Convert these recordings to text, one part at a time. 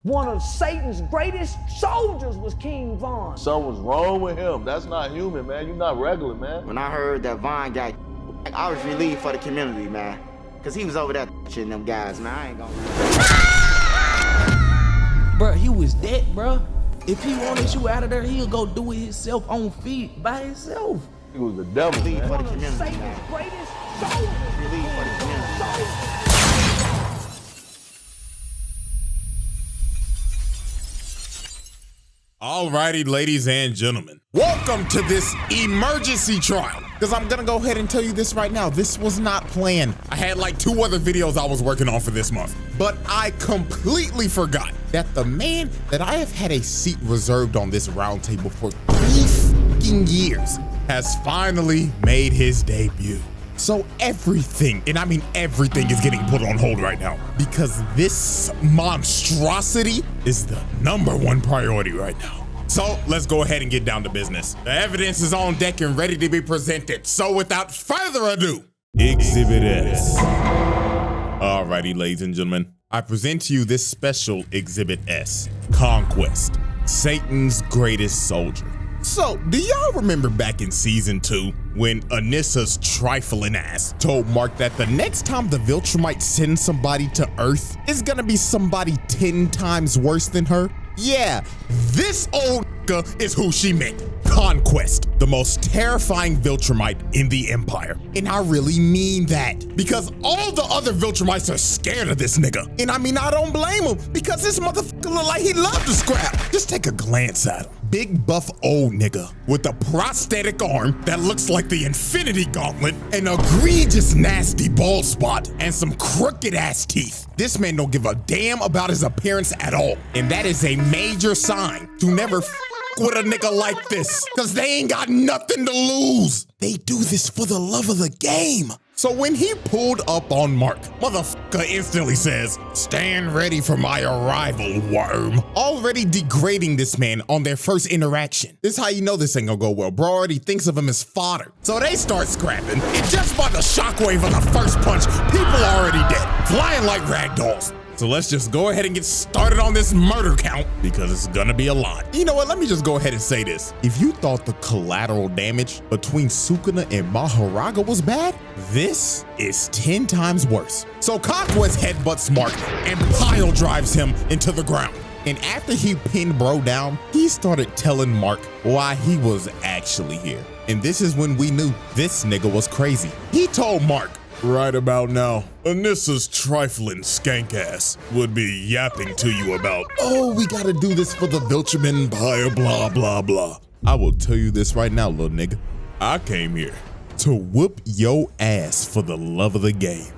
One of Satan's greatest soldiers was King Von. Something's wrong with him. That's not human, man. You're not regular, man. When I heard that Von got, I was relieved for the community, man. Cause he was over there shitting them guys, man. I ain't gonna lie. Bruh, he was dead, bruh. If he wanted you out of there, he'll go do it himself on feet by himself. He was the devil, Relieved man. for the One of community, Satan's man. greatest soldiers. Relieved for the community. Alrighty, ladies and gentlemen, welcome to this emergency trial. Because I'm gonna go ahead and tell you this right now, this was not planned. I had like 2 other videos I was working on for this month, but I completely forgot that the man that I have had a seat reserved on this round table for 3 fucking years has finally made his debut. So everything, and I mean everything, is getting put on hold right now because this monstrosity is the #1 priority right now. So let's go ahead and get down to business. The evidence is on deck and ready to be presented. So without further ado, Exhibit S. Alrighty, ladies and gentlemen, I present to you this special Exhibit S, Conquest, Satan's greatest soldier. So, do y'all remember back in season 2 when Anissa's trifling ass told Mark that the next time the Viltrumite sends somebody to Earth is gonna be somebody 10 times worse than her? Yeah, this old is who she meant. Conquest, the most terrifying Viltrumite in the Empire. And I really mean that, because all the other Viltrumites are scared of this nigga. And I mean, I don't blame him, because this motherfucker look like he loved to scrap. Just take a glance at him. Big buff old nigga with a prosthetic arm that looks like the Infinity Gauntlet, an egregious nasty bald spot, and some crooked ass teeth. This man don't give a damn about his appearance at all. And that is a major sign to never with a nigga like this, cause they ain't got nothing to lose. They do this for the love of the game. So when he pulled up on Mark, motherfucker instantly says, "Stand ready for my arrival, worm." Already degrading this man on their first interaction. This is how you know this ain't gonna go well. Bro already thinks of him as fodder. So they start scrapping, and just by the shockwave of the first punch, people are already dead, flying like rag dolls. So let's just go ahead and get started on this murder count, because it's gonna be a lot. You know what, let me just go ahead and say this. If you thought the collateral damage between Sukuna and Maharaga was bad, this is 10 times worse. So Conquest headbutts Mark and pile drives him into the ground. And after he pinned bro down, he started telling Mark why he was actually here. And this is when we knew this nigga was crazy. He told Mark, "Right about now, Anissa's trifling skank ass would be yapping to you about, oh, we gotta do this for the Viltrum Empire, blah, blah, blah. I will tell you this right now, little nigga. I came here to whoop your ass for the love of the game."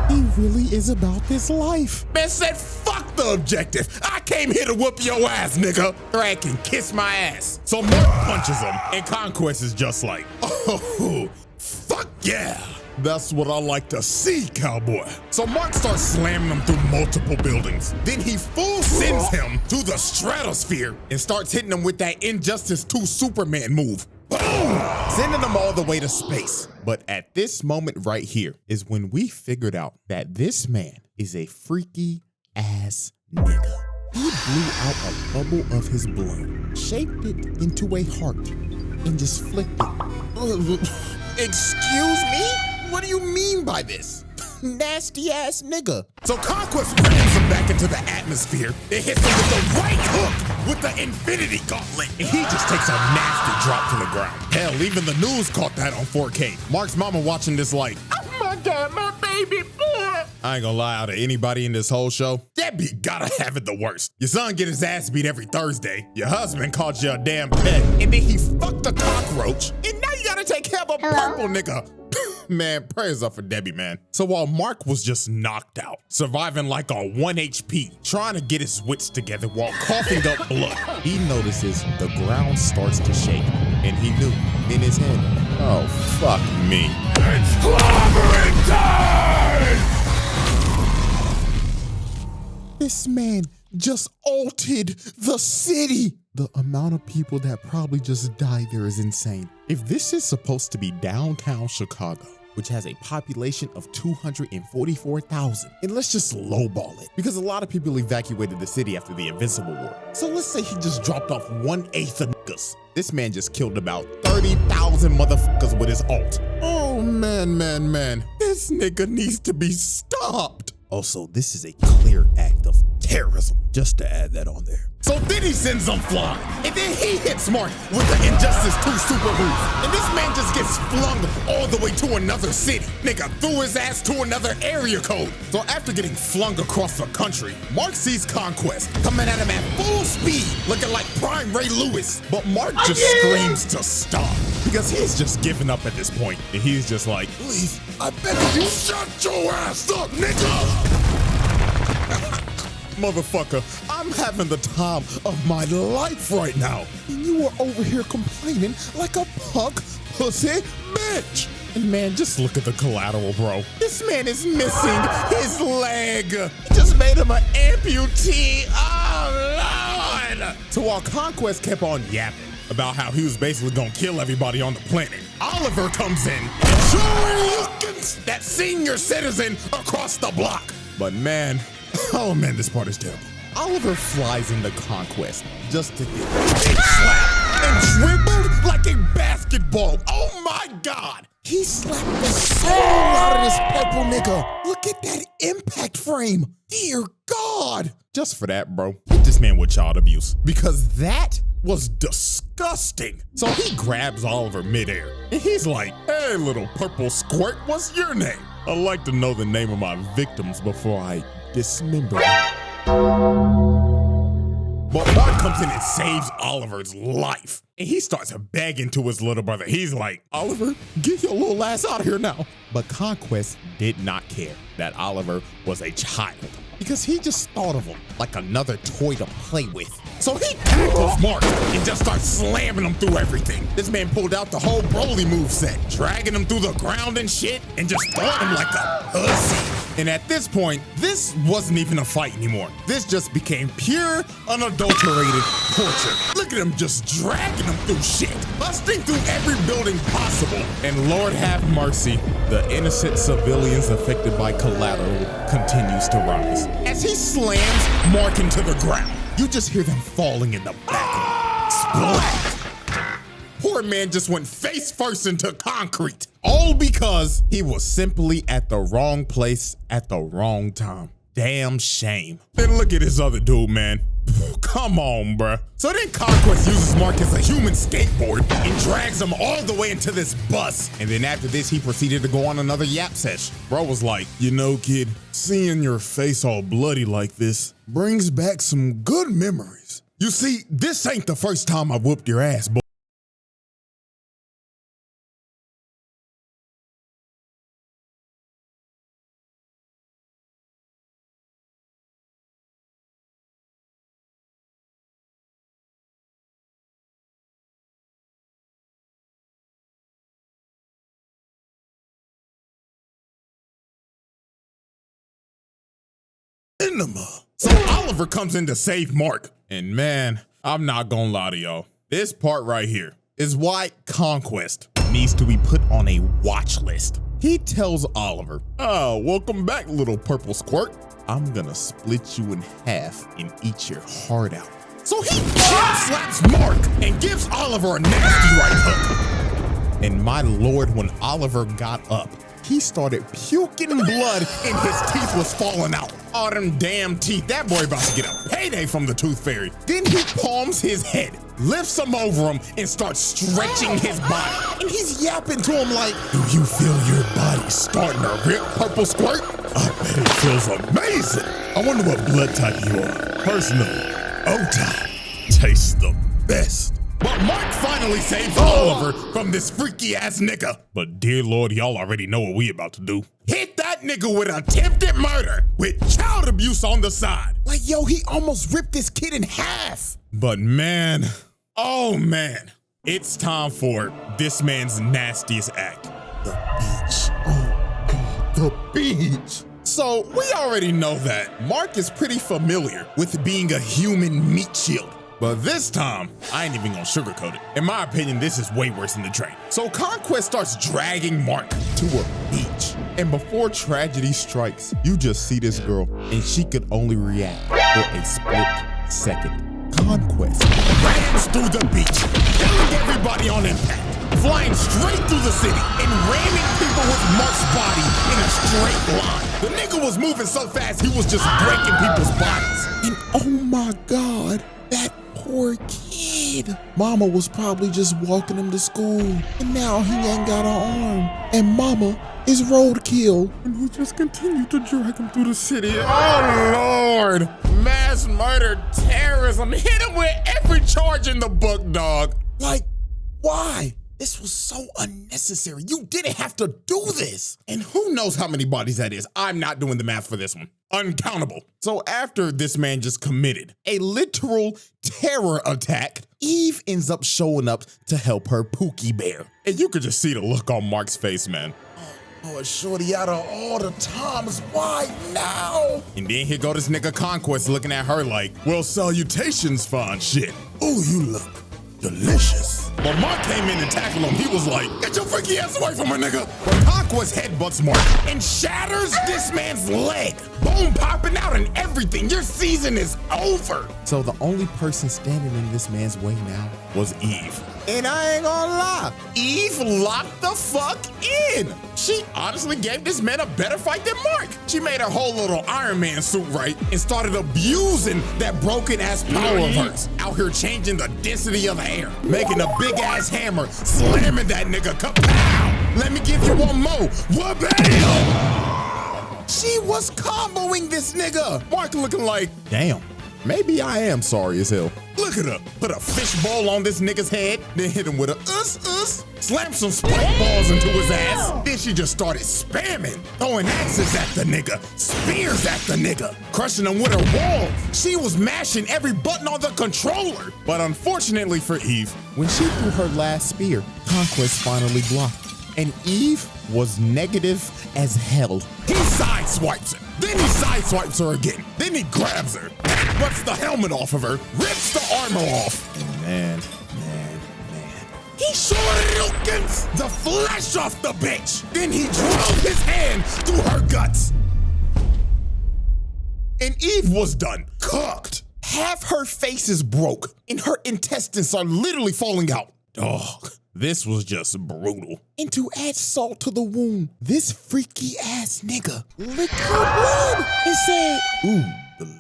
He really is about this life. Man said, fuck the objective. I came here to whoop your ass, nigga. Drag can kiss my ass. So Mark punches him, and Conquest is just like, oh, fuck yeah. That's what I like to see, cowboy. So Mark starts slamming him through multiple buildings. Then he full sends him to the stratosphere and starts hitting him with that Injustice 2 Superman move. Boom! Sending them all the way to space. But at this moment right here is when we figured out that this man is a freaky ass nigga. He blew out a bubble of his blood, shaped it into a heart, and just flicked it. Excuse me? What do you mean by this? Nasty ass nigga. So Conquest rams him back into the atmosphere. It hits him with the right hook with the Infinity Gauntlet. And he just takes a nasty drop to the ground. Hell, even the news caught that on 4K. Mark's mama watching this like, oh my God, my baby boy. I ain't gonna lie, out of anybody in this whole show, Debbie gotta have it the worst. Your son get his ass beat every Thursday. Your husband called you a damn pet. And then he fucked a cockroach. And now you gotta take care of a purple nigga. Man, prayers up for Debbie, man. So while Mark was just knocked out, surviving like on 1 HP, trying to get his wits together while coughing up blood, he notices the ground starts to shake, and he knew in his head, oh, fuck me. It's clobbering time! This man just altered the city. The amount of people that probably just died there is insane. If this is supposed to be downtown Chicago, which has a population of 244,000. And let's just lowball it, because a lot of people evacuated the city after the Invincible War. So let's say he just dropped off 1/8 of niggas. This man just killed about 30,000 motherfuckers with his ult. Oh man, this nigga needs to be stopped. Also, this is a clear act of terrorism, just to add that on there. So then he sends them flying, and then he hits Mark with the Injustice 2 super move. And this man just gets flung all the way to another city. Nigga threw his ass to another area code. So after getting flung across the country, Mark sees Conquest coming at him at full speed, looking like prime Ray Lewis. But Mark just screams to stop, because he's just giving up at this point. And he's just like, please, I beg you, shut your ass up, nigga! Motherfucker, I'm having the time of my life right now. And you are over here complaining like a punk pussy bitch. And man, just look at the collateral, bro. This man is missing his leg. He just made him an amputee. Oh, Lord. So while Conquest kept on yapping about how he was basically gonna kill everybody on the planet, Oliver comes in and shuriken's that senior citizen across the block. But man, oh man, this part is terrible. Oliver flies into Conquest just to get bitch slapped and dribbled like a basketball. Oh my God. He slapped the soul out of this purple nigga. Look at that impact frame. Dear God. Just for that, bro, hit this man with child abuse, because that was disgusting. So he grabs Oliver midair and he's like, hey, little purple squirt, what's your name? I'd like to know the name of my victims before I dismember them. But Mark comes in and saves Oliver's life. And he starts begging to his little brother. He's like, Oliver, get your little ass out of here now. But Conquest did not care that Oliver was a child, because he just thought of him like another toy to play with. So he tackles Mark and just starts slamming him through everything. This man pulled out the whole Broly moveset, dragging him through the ground and shit, and just throwing him like a pussy. And at this point, this wasn't even a fight anymore. This just became pure, unadulterated torture. Look at him just dragging him through shit, busting through every building possible. And Lord have mercy, the innocent civilians affected by collateral continues to rise. As he slams Mark into the ground, you just hear them falling in the back. Splat! Poor man just went face first into concrete, all because he was simply at the wrong place at the wrong time. Damn shame. Then look at his other dude, man. Come on, bruh. So then Conquest uses Mark as a human skateboard and drags him all the way into this bus. And then after this, he proceeded to go on another yap sesh. Bro was like, you know, kid, seeing your face all bloody like this brings back some good memories. You see, this ain't the first time I whooped your ass, boy. So Oliver comes in to save Mark. And man, I'm not gonna lie to y'all. This part right here is why Conquest needs to be put on a watch list. He tells Oliver, oh, welcome back, little purple squirt. I'm gonna split you in half and eat your heart out. So he slaps Mark and gives Oliver a nasty right hook. And my Lord, when Oliver got up, he started puking blood and his teeth was falling out. All them damn teeth. That boy about to get a payday from the tooth fairy. Then he palms his head, lifts him over him, and starts stretching his body. And he's yapping to him like, do you feel your body starting to rip, purple squirt? I bet it feels amazing. I wonder what blood type you are. Personally, O-type tastes the best. But Mark finally saves Oliver from this freaky ass nigga. But dear Lord, y'all already know what we about to do. Hit that nigga with attempted murder with child abuse on the side. Like, yo, he almost ripped this kid in half. But man, oh man, it's time for this man's nastiest act. The beach. Oh God, the beach. So we already know that Mark is pretty familiar with being a human meat shield. But this time, I ain't even gonna sugarcoat it. In my opinion, this is way worse than the train. So Conquest starts dragging Mark to a beach. And before tragedy strikes, you just see this girl, and she could only react for a split second. Conquest rams through the beach, killing everybody on impact, flying straight through the city, and ramming people with Mark's body in a straight line. The nigga was moving so fast, he was just breaking people's bodies. And oh my God, that poor kid. Mama was probably just walking him to school, and now he ain't got an arm. And mama is roadkill, and he just continued to drag him through the city. Oh Lord! Mass murder, terrorism, hit him with every charge in the book, dog. Like, why? This was so unnecessary. You didn't have to do this. And who knows how many bodies that is? I'm not doing the math for this one. Uncountable. So after this man just committed a literal terror attack, Eve ends up showing up to help her Pookie Bear. And you could just see the look on Mark's face, man. Oh, shorty, out of all the times, why now? And then here go this nigga Conquest looking at her like, well, salutations, fine shit. Oh, you look delicious. But Mark came in and tackled him. He was like, get your freaky ass away from her, nigga. But Conquest headbutts Mark and shatters this man's leg. Bone popping out and everything. Your season is over. So the only person standing in this man's way now was Eve. And I ain't gonna lie, Eve locked the fuck in. She honestly gave this man a better fight than Mark. She made her whole little Iron Man suit right and started abusing that broken ass power of hers. Out here changing the density of the air, making a big ass hammer, slamming that nigga, kapow! Let me give you one more, wha-bam! She was comboing this nigga. Mark looking like, damn, maybe I am sorry as hell. Look at her, put a fishbowl on this nigga's head, then hit him with a slammed some spike balls into his ass. Then she just started spamming, throwing axes at the nigga, spears at the nigga, crushing him with her wall. She was mashing every button on the controller. But unfortunately for Eve, when she threw her last spear, Conquest finally blocked. And Eve was negative as hell. He sideswipes her, then he sideswipes her again, then he grabs her, rips the helmet off of her, rips the armor off, and man, he shortens the flesh off the bitch. Then he drove his hand through her guts. And Eve was done, cooked. Half her face is broke, and her intestines are literally falling out. Dog. This was just brutal. And to add salt to the wound, this freaky ass nigga licked her blood and said, ooh,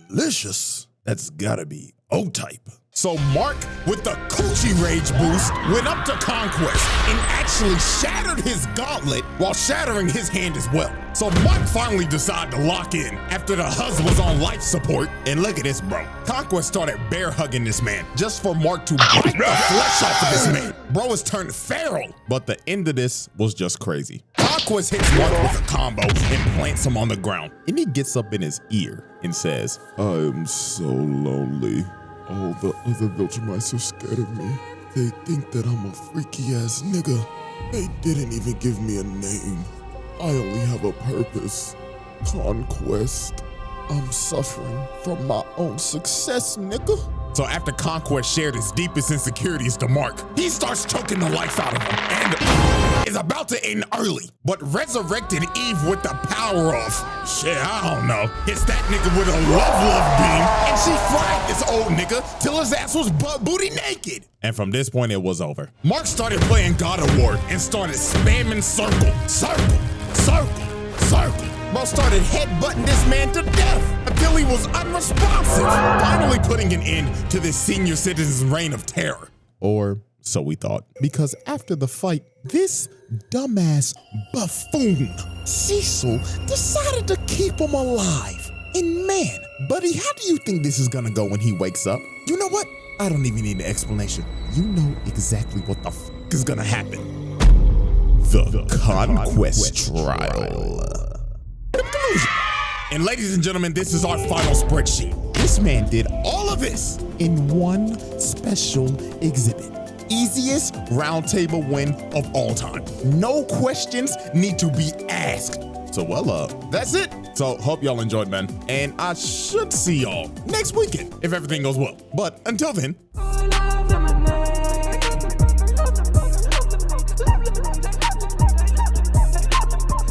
delicious. That's gotta be O-type. So Mark, with the coochie rage boost, went up to Conquest and actually shattered his gauntlet while shattering his hand as well. So Mark finally decided to lock in after the husband was on life support. And look at this, bro. Conquest started bear hugging this man just for Mark to bite the flesh off of this man. Bro has turned feral. But the end of this was just crazy. Conquest hits Mark with a combo and plants him on the ground. And he gets up in his ear and says, I am so lonely. All the other village mice are scared of me. They think that I'm a freaky ass nigga. They didn't even give me a name. I only have a purpose. Conquest. I'm suffering from my own success, nigga. So after Conquest shared his deepest insecurities to Mark, he starts choking the life out of him and is about to end early, but resurrected Eve with the power of, shit, I don't know, hits that nigga with a love beam, and she fried this old nigga till his ass was butt booty naked. And from this point, it was over. Mark started playing God of War and started spamming circle, Bro started headbutting this man to death until he was unresponsive, finally putting an end to this senior citizen's reign of terror. Or so we thought, because after the fight, this dumbass buffoon, Cecil, decided to keep him alive. And man, buddy, how do you think this is gonna go when he wakes up? You know what? I don't even need an explanation. You know exactly what the f is gonna happen. The Conquest Trial. And ladies and gentlemen, this is our final spreadsheet. This man did all of this in one special exhibit. Easiest round table win of all time. No questions need to be asked. So, well, that's it. So, hope y'all enjoyed, man. And I should see y'all next weekend if everything goes well. But until then,